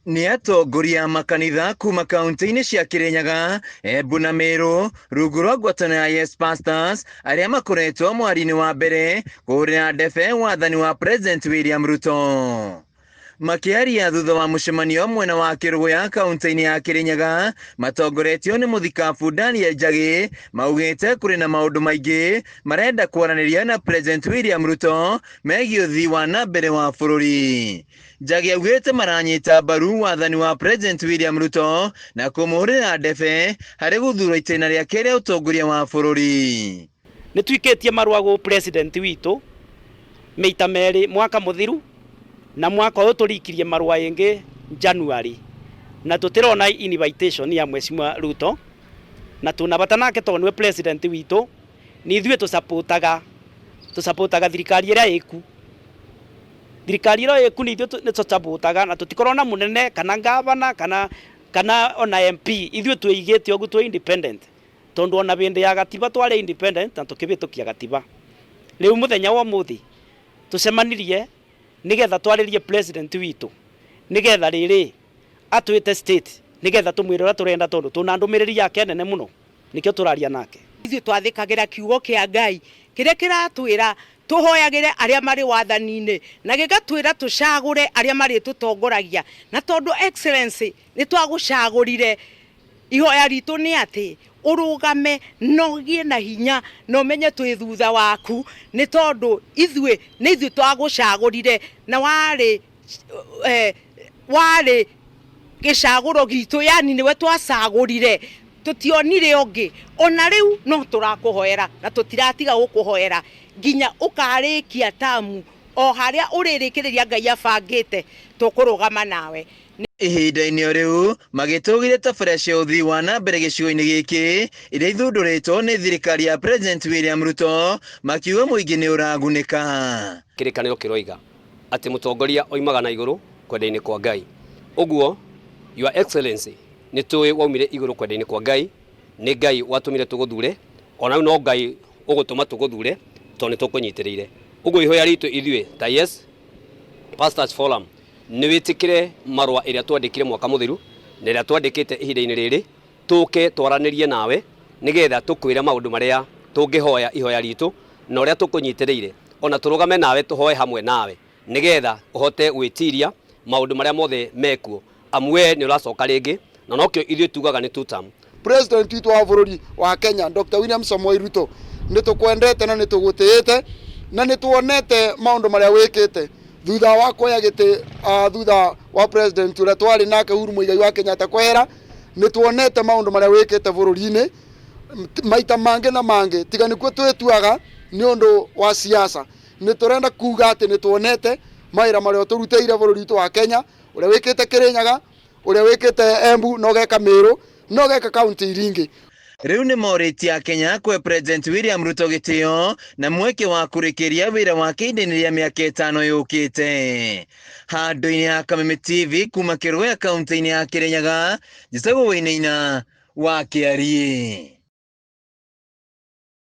Nĩ atongoria makanitha kuma kaunti-inĩ cia Kirinyaga, Embu na Meru rungu rwa ngwatanĩro ya Yes Pastors arĩa makoretwo mwari-inĩ wa mbere kũhũrĩra ndebe wathani wa President William Ruto. Makĩaria thutha wa mũcemanio mwena wa Kĩrũgũya kaunti-inĩ ya Kirinyaga matongoretio nĩ mũthikabu Daniel Njagi, maugĩte kũrĩ na maũndũ maingĩ marenda kwaranĩria na President William Ruto megiĩ ũthii wa na mbere wa bũrũri. Njagi augĩte maranyita mbaru wathani wa President William Ruto na kũmũhũrĩra ndebe harĩ gũthurwo itĩna rĩake rĩa ũtongoria wa bũrũri. Nĩ twikĩtie marũa gũ President witũ maita merĩ mwaka mũthiru na mwaka ũyũ tũrikirie marũa yengĩ January na tũtirona invitation ya Mheshimiwa Ruto na tunabata nake tondũ nĩwe President witũ ni ithuĩ tũsapotaga thirikari ĩrĩa ĩku. Thirikari ĩrĩa ĩku ni ithuĩ nĩtũsapotaga na tũtikorwo na mũnene kana gavana kana ona MP, ithuĩ twĩigĩte ũguo twĩ independent tondũ ona bĩndĩ ya gatiba twarĩ independent na tũkĩbĩtũkia gatiba. Rĩu mũthenya wa ũmũthĩ tũcemanirie nigetha twarĩrie President witũ nigetha rĩrĩ atwĩte state nigetha tũmwĩre ũrĩa tũrenda tondũ tũna ndũmĩrĩri yake nene mũno nikĩo tũraria nake. Ithuĩ twathĩkagĩra kiugo kĩa Ngai kĩrĩa kĩratwĩra tũhoyagĩre arĩa marĩ wathani-inĩ na gĩgatwĩra tũcagũre arĩa marĩ tũtongoragia, na tondũ excellency nĩ twagũcagũrire, ihoya ritũ nĩ atĩ urugame nogie na hinya no menye twĩ thutha waku nĩ tondũ ithuĩ nĩ ithuĩ twagũcagũrire na warĩ gĩcagũro gitũ, yani nĩwe twacagũrire, tũtionire ũngĩ. Ona rĩu no tũrakũhoera na tũtiratiga gũkũhoera nginya ũkarĩkia tamu o harĩa ũrĩrĩkĩrĩria Ngai abangĩte tũkũrũgama nawe. Ihinda-inĩ rĩu magĩtũgire tabarĩra cia ũthii wa na mbere gĩcigo-inĩ gĩkĩ iria ithundũrĩtwo nĩ thirikari ya President William Ruto, makiuga mũingĩ nĩ ũragunĩka. Kĩrĩkanĩro kĩroiga atĩ mũtongoria oimaga na igũrũ kwenda-inĩ kwa Ngai. Ũguo Your Excellency nĩ tũĩ waumire igũrũ kwenda-inĩ kwa Ngai, nĩ Ngai watũmire tũgũthure, ona no Ngai ũgũtũma tũgũthure tondũ nĩ tũkũnyitĩrĩire. Ũguo ihoya ritũ ithuĩ ta Yes Pastors Forum nĩ wĩtĩkĩre marũa ĩrĩa twandĩkire mwaka mũthiru na ĩrĩa twandĩkĩte ihinda-inĩ rĩrĩ, tũke twaranĩrie nawe nigetha tũkwĩre maũndũ marĩa tũngĩhoya ihoya ritũ na ũrĩa tũkũnyitĩrĩire, ona tũrũgame nawe tũhoe hamwe nawe nigetha ũhote gwĩtiria maũndũ marĩa mothe mekuo, amwe nĩ ũracoka rĩngĩ na nokĩo ithuĩ tugaga nĩ two-term. President witũ wa bũrũri wa Kenya Dr. William Samoei Ruto nĩ tũkwendete na nĩ tũgũtĩĩte na nĩ tuonete maũndũ marĩa wĩkĩte thutha wa kuoya gĩtĩ thutha wa President ũrĩa twarĩ nake Uhuru Muigai wa Kenyatta kwehera. Nĩ tuonete maũndũ marĩa wĩkĩte bũrũri-inĩ maita mangĩ na mangĩ tiga nĩkuo twĩtuaga nĩ ũndũ wa siasa. Nĩ tũrenda kuga atĩ nĩ tuonete mawĩra marĩa tũrutĩire bũrũri witũ wa Kenya, ũrĩa wĩkĩte Kirinyaga, ũrĩa wĩkĩte Embu, no geka Meru, no geka kaunti iringĩ. Rĩu nĩ morĩtie Kenya kwe President William Ruto gĩtĩo na mweke wa kũrĩkĩria wĩra wake ihinda-inĩ rĩa mĩaka 5 yũkĩte. Handũ-inĩ ya Kameme TV kuma Kĩrũgũya kaunti-inĩ ya Kirinyaga, Njĩcagũ Wainaina wa Kĩarie.